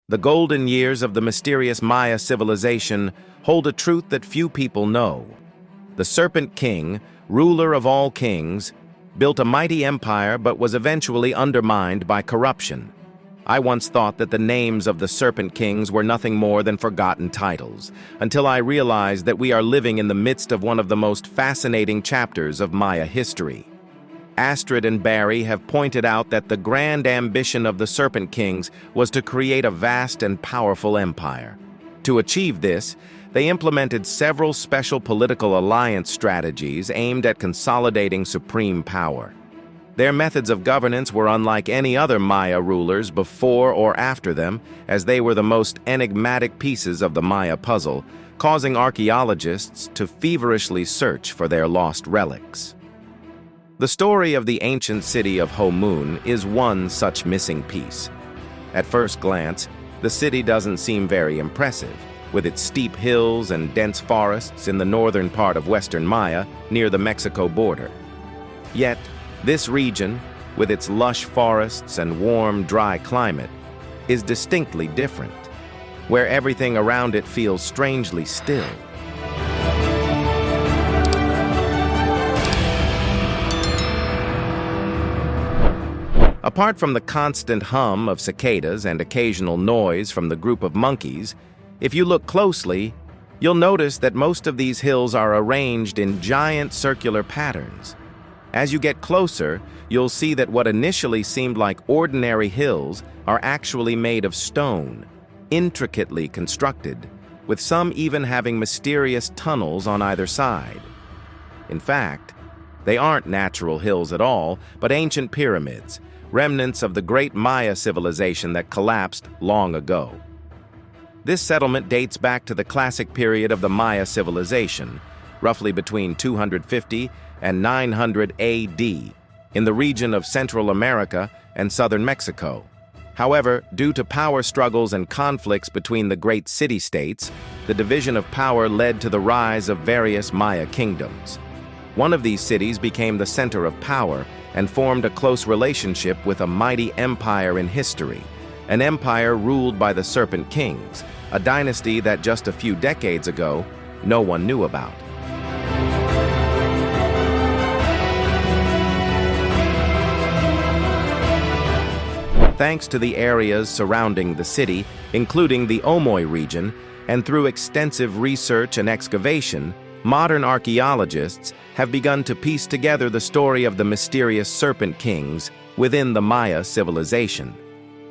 The golden years of the mysterious Maya civilization hold a truth that few people know. The Serpent King, ruler of all kings, built a mighty empire but was eventually undermined by corruption. I once thought that the names of the Serpent Kings were nothing more than forgotten titles, until I realized that we are living in the midst of one of the most fascinating chapters of Maya history. Astrid and Barry have pointed out that the grand ambition of the Serpent Kings was to create a vast and powerful empire. To achieve this, they implemented several special political alliance strategies aimed at consolidating supreme power. Their methods of governance were unlike any other Maya rulers before or after them, as they were the most enigmatic pieces of the Maya puzzle, causing archaeologists to feverishly search for their lost relics. The story of the ancient city of Homun is one such missing piece. At first glance, the city doesn't seem very impressive, with its steep hills and dense forests in the northern part of Western Maya near the Mexico border. Yet, this region, with its lush forests and warm, dry climate, is distinctly different, where everything around it feels strangely still. Apart from the constant hum of cicadas and occasional noise from the group of monkeys, if you look closely, you'll notice that most of these hills are arranged in giant circular patterns. As you get closer, you'll see that what initially seemed like ordinary hills are actually made of stone, intricately constructed, with some even having mysterious tunnels on either side. In fact, they aren't natural hills at all, but ancient pyramids, remnants of the great Maya civilization that collapsed long ago. This settlement dates back to the classic period of the Maya civilization, roughly between 250 and 900 AD, in the region of Central America and southern Mexico. However, due to power struggles and conflicts between the great city-states, the division of power led to the rise of various Maya kingdoms. One of these cities became the center of power and formed a close relationship with a mighty empire in history, an empire ruled by the Serpent Kings, a dynasty that just a few decades ago no one knew about. Thanks to the areas surrounding the city, including the Omoy region, and through extensive research and excavation, modern archaeologists have begun to piece together the story of the mysterious Serpent Kings within the Maya civilization.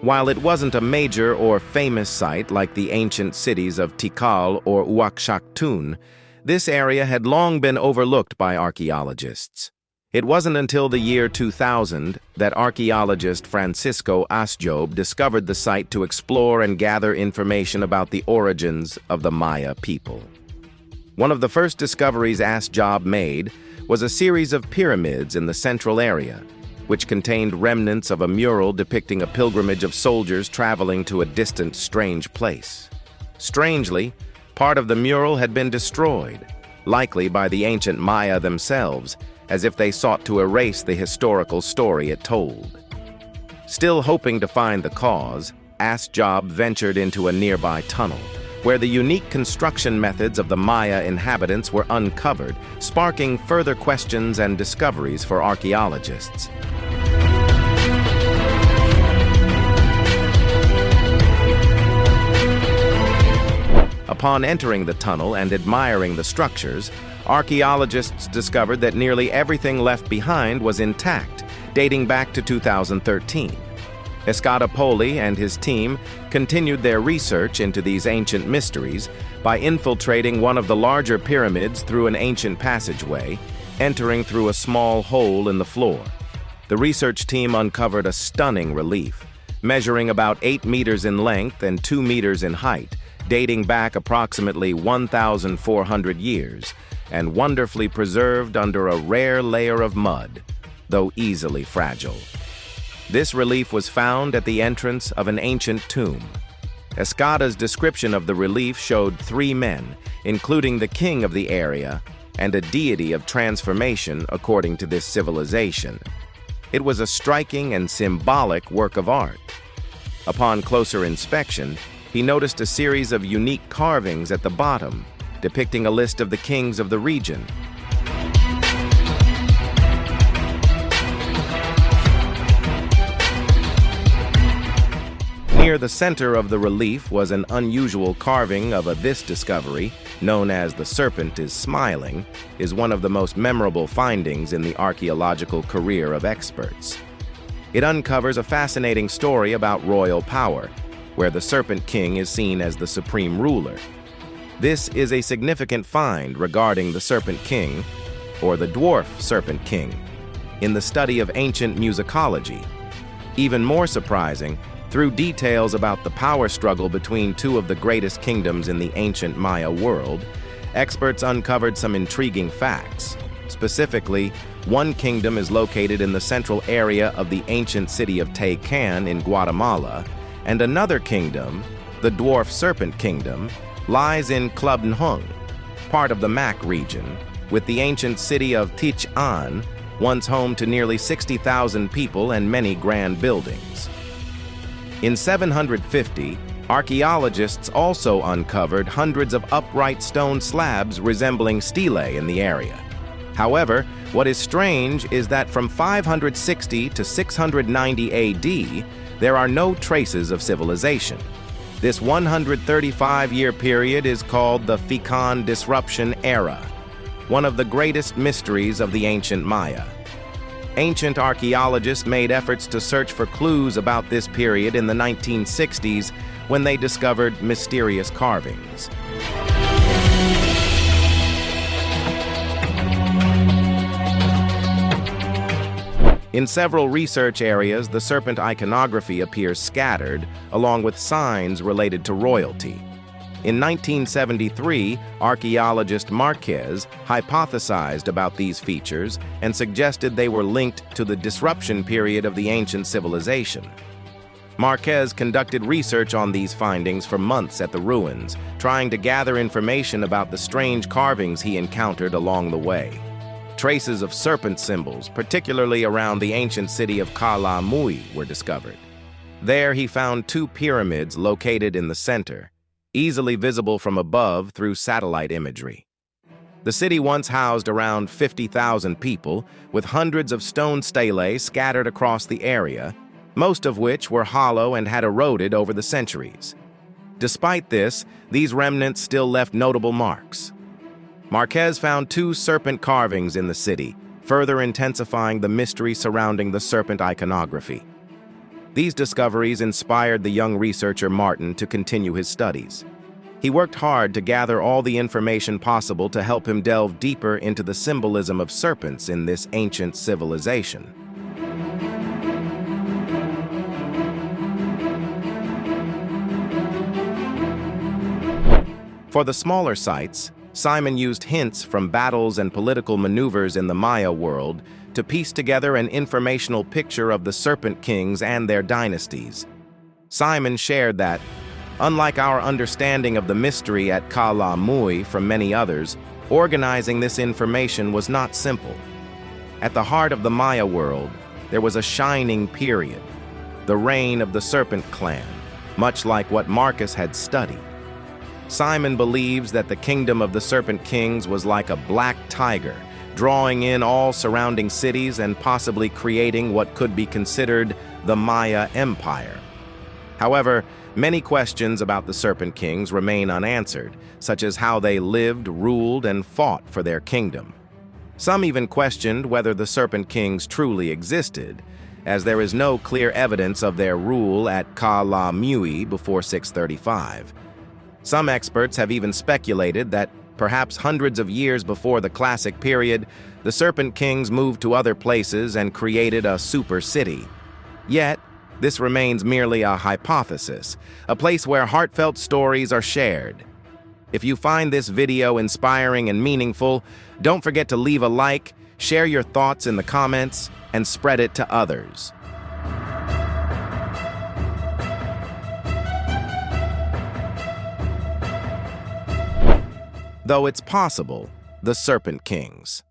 While it wasn't a major or famous site like the ancient cities of Tikal or Uaxactun, this area had long been overlooked by archaeologists. It wasn't until the year 2000 that archaeologist Francisco Asjob discovered the site to explore and gather information about the origins of the Maya people. One of the first discoveries Asjob made was a series of pyramids in the central area, which contained remnants of a mural depicting a pilgrimage of soldiers traveling to a distant, strange place. Strangely, part of the mural had been destroyed, likely by the ancient Maya themselves, as if they sought to erase the historical story it told. Still hoping to find the cause, Asjob ventured into a nearby tunnel, where the unique construction methods of the Maya inhabitants were uncovered, sparking further questions and discoveries for archaeologists. Upon entering the tunnel and admiring the structures, archaeologists discovered that nearly everything left behind was intact, dating back to 2013. Escatapoli and his team continued their research into these ancient mysteries by infiltrating one of the larger pyramids through an ancient passageway, entering through a small hole in the floor. The research team uncovered a stunning relief, measuring about 8 meters in length and 2 meters in height, dating back approximately 1,400 years, and wonderfully preserved under a rare layer of mud, though easily fragile. This relief was found at the entrance of an ancient tomb. Escada's description of the relief showed 3 men, including the king of the area, and a deity of transformation according to this civilization. It was a striking and symbolic work of art. Upon closer inspection, he noticed a series of unique carvings at the bottom, depicting a list of the kings of the region. Near the center of the relief was an unusual carving of this discovery, known as "The Serpent is Smiling," is one of the most memorable findings in the archaeological career of experts. It uncovers a fascinating story about royal power, where the Serpent King is seen as the supreme ruler. This is a significant find regarding the Serpent King, or the Dwarf Serpent King, in the study of ancient musicology. Even more surprising, through details about the power struggle between two of the greatest kingdoms in the ancient Maya world, experts uncovered some intriguing facts. Specifically, one kingdom is located in the central area of the ancient city of Taycan in Guatemala, and another kingdom, the Dwarf Serpent Kingdom, lies in Club Nhung, part of the Mac region, with the ancient city of Tich An, once home to nearly 60,000 people and many grand buildings. In 750, archaeologists also uncovered hundreds of upright stone slabs resembling stelae in the area. However, what is strange is that from 560 to 690 AD, there are no traces of civilization. This 135-year period is called the Fecund Disruption Era, one of the greatest mysteries of the ancient Maya. Ancient archaeologists made efforts to search for clues about this period in the 1960s when they discovered mysterious carvings. In several research areas, the serpent iconography appears scattered, along with signs related to royalty. In 1973, archaeologist Marquez hypothesized about these features and suggested they were linked to the disruption period of the ancient civilization. Marquez conducted research on these findings for months at the ruins, trying to gather information about the strange carvings he encountered along the way. Traces of serpent symbols, particularly around the ancient city of Kala Mui, were discovered. There he found two pyramids located in the center, easily visible from above through satellite imagery. The city once housed around 50,000 people, with hundreds of stone stelae scattered across the area, most of which were hollow and had eroded over the centuries. Despite this, these remnants still left notable marks. Marquez found two serpent carvings in the city, further intensifying the mystery surrounding the serpent iconography. These discoveries inspired the young researcher Martin to continue his studies. He worked hard to gather all the information possible to help him delve deeper into the symbolism of serpents in this ancient civilization. For the smaller sites, Simon used hints from battles and political maneuvers in the Maya world to piece together an informational picture of the Serpent Kings and their dynasties. Simon shared that, unlike our understanding of the mystery at Kala Mui from many others, organizing this information was not simple. At the heart of the Maya world, there was a shining period, the reign of the Serpent clan, much like what Marcus had studied. Simon believes that the kingdom of the Serpent Kings was like a black tiger, drawing in all surrounding cities and possibly creating what could be considered the Maya Empire. However, many questions about the Serpent Kings remain unanswered, such as how they lived, ruled, and fought for their kingdom. Some even questioned whether the Serpent Kings truly existed, as there is no clear evidence of their rule at Kala Mui before 635. Some experts have even speculated that perhaps hundreds of years before the Classic period, the Serpent Kings moved to other places and created a super city. Yet, this remains merely a hypothesis, a place where heartfelt stories are shared. If you find this video inspiring and meaningful, don't forget to leave a like, share your thoughts in the comments, and spread it to others. Though it's possible, the Serpent Kings.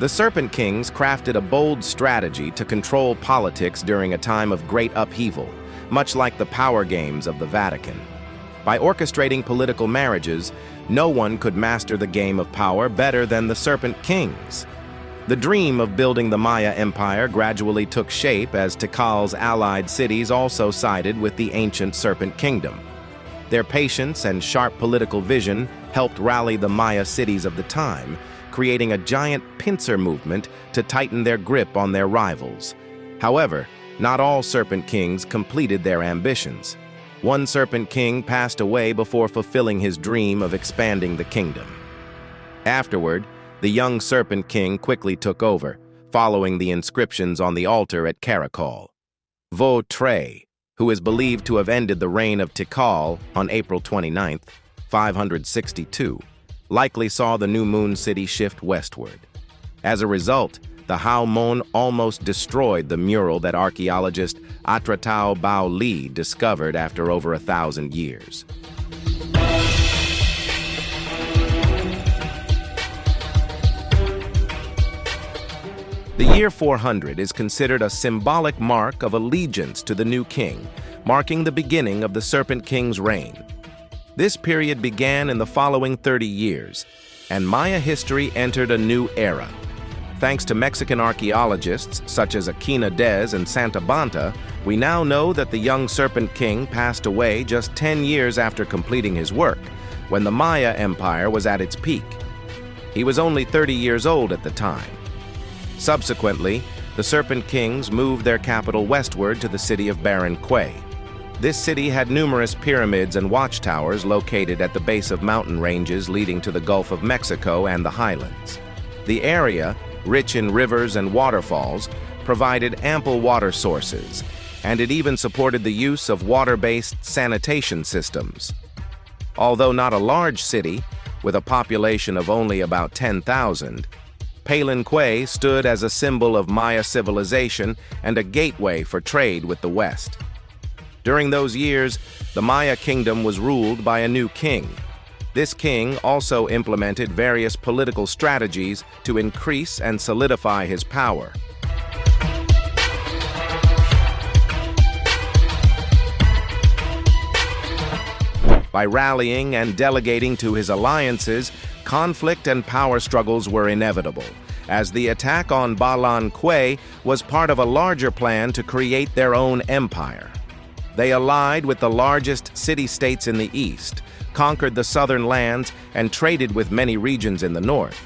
The Serpent Kings crafted a bold strategy to control politics during a time of great upheaval, much like the power games of the Vatican. By orchestrating political marriages, no one could master the game of power better than the Serpent Kings. The dream of building the Maya Empire gradually took shape as Tikal's allied cities also sided with the ancient Serpent Kingdom. Their patience and sharp political vision helped rally the Maya cities of the time, creating a giant pincer movement to tighten their grip on their rivals. However, not all Serpent Kings completed their ambitions. One Serpent King passed away before fulfilling his dream of expanding the kingdom. Afterward, the young Serpent King quickly took over, following the inscriptions on the altar at Karakol. Vo Tre, who is believed to have ended the reign of Tikal on April 29, 562, likely saw the new moon city shift westward. As a result, the Hao Mon almost destroyed the mural that archaeologist Atratao Bao Li discovered after over 1,000 years. The year 400 is considered a symbolic mark of allegiance to the new king, marking the beginning of the Serpent King's reign. This period began in the following 30 years, and Maya history entered a new era. Thanks to Mexican archaeologists such as Aquina Dez and Santa Banta, we now know that the young Serpent King passed away just 10 years after completing his work, when the Maya Empire was at its peak. He was only 30 years old at the time. Subsequently, the Serpent Kings moved their capital westward to the city of Barranquilla. This city had numerous pyramids and watchtowers located at the base of mountain ranges leading to the Gulf of Mexico and the highlands. The area, rich in rivers and waterfalls, provided ample water sources, and it even supported the use of water-based sanitation systems. Although not a large city, with a population of only about 10,000, Palenque stood as a symbol of Maya civilization and a gateway for trade with the West. During those years, the Maya kingdom was ruled by a new king. This king also implemented various political strategies to increase and solidify his power. By rallying and delegating to his alliances, conflict and power struggles were inevitable, as the attack on Balanque was part of a larger plan to create their own empire. They allied with the largest city-states in the east, conquered the southern lands, and traded with many regions in the north.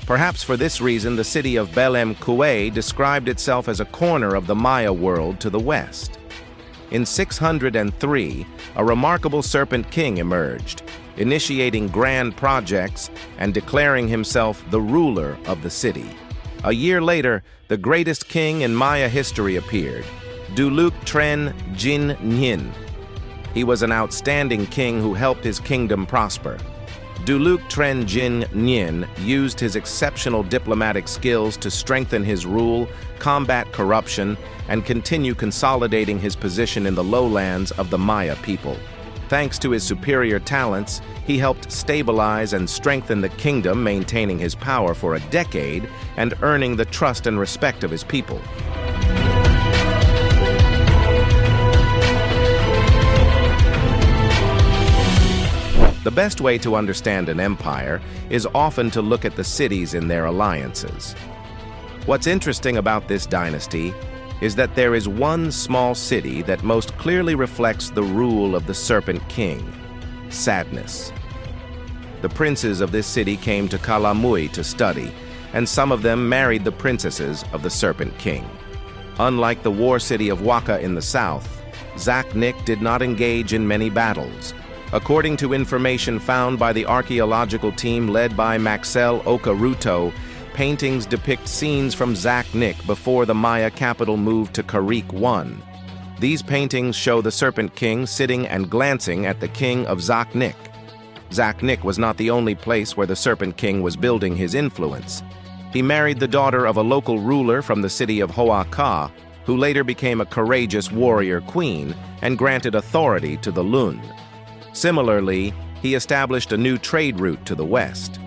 Perhaps for this reason, the city of Balanque described itself as a corner of the Maya world to the west. In 603, a remarkable Serpent King emerged, initiating grand projects and declaring himself the ruler of the city. A year later, the greatest king in Maya history appeared, Duluk Tren Jin Nyin. He was an outstanding king who helped his kingdom prosper. Duluk Tren Jin Nyin used his exceptional diplomatic skills to strengthen his rule, combat corruption, and continue consolidating his position in the lowlands of the Maya people. Thanks to his superior talents, he helped stabilize and strengthen the kingdom, maintaining his power for a decade and earning the trust and respect of his people. The best way to understand an empire is often to look at the cities in their alliances. What's interesting about this dynasty is that there is one small city that most clearly reflects the rule of the Serpent King, Sadness. The princes of this city came to Kalamui to study, and some of them married the princesses of the Serpent King. Unlike the war city of Waka in the south, Zaknik did not engage in many battles. According to information found by the archaeological team led by Maxel Okaruto, paintings depict scenes from Zaknik before the Maya capital moved to Karik I. These paintings show the Serpent King sitting and glancing at the king of Zaknik. Zaknik was not the only place where the Serpent King was building his influence. He married the daughter of a local ruler from the city of Hoaka, who later became a courageous warrior queen and granted authority to the Lun. Similarly, he established a new trade route to the west.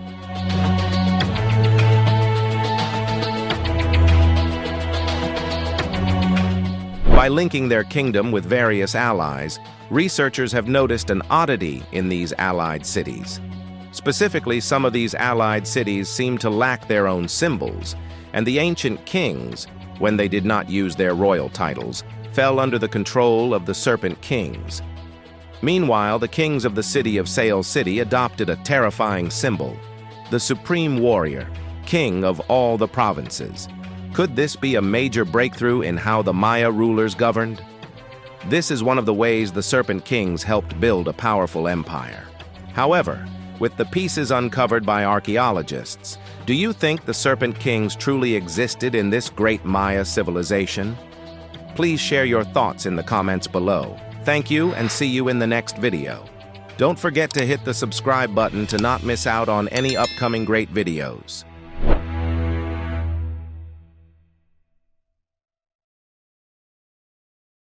By linking their kingdom with various allies, researchers have noticed an oddity in these allied cities. Specifically, some of these allied cities seem to lack their own symbols, and the ancient kings, when they did not use their royal titles, fell under the control of the Serpent Kings. Meanwhile, the kings of the city of Sail City adopted a terrifying symbol, the Supreme Warrior, king of all the provinces. Could this be a major breakthrough in how the Maya rulers governed? This is one of the ways the Serpent Kings helped build a powerful empire. However, with the pieces uncovered by archaeologists, do you think the Serpent Kings truly existed in this great Maya civilization? Please share your thoughts in the comments below. Thank you, and see you in the next video. Don't forget to hit the subscribe button to not miss out on any upcoming great videos.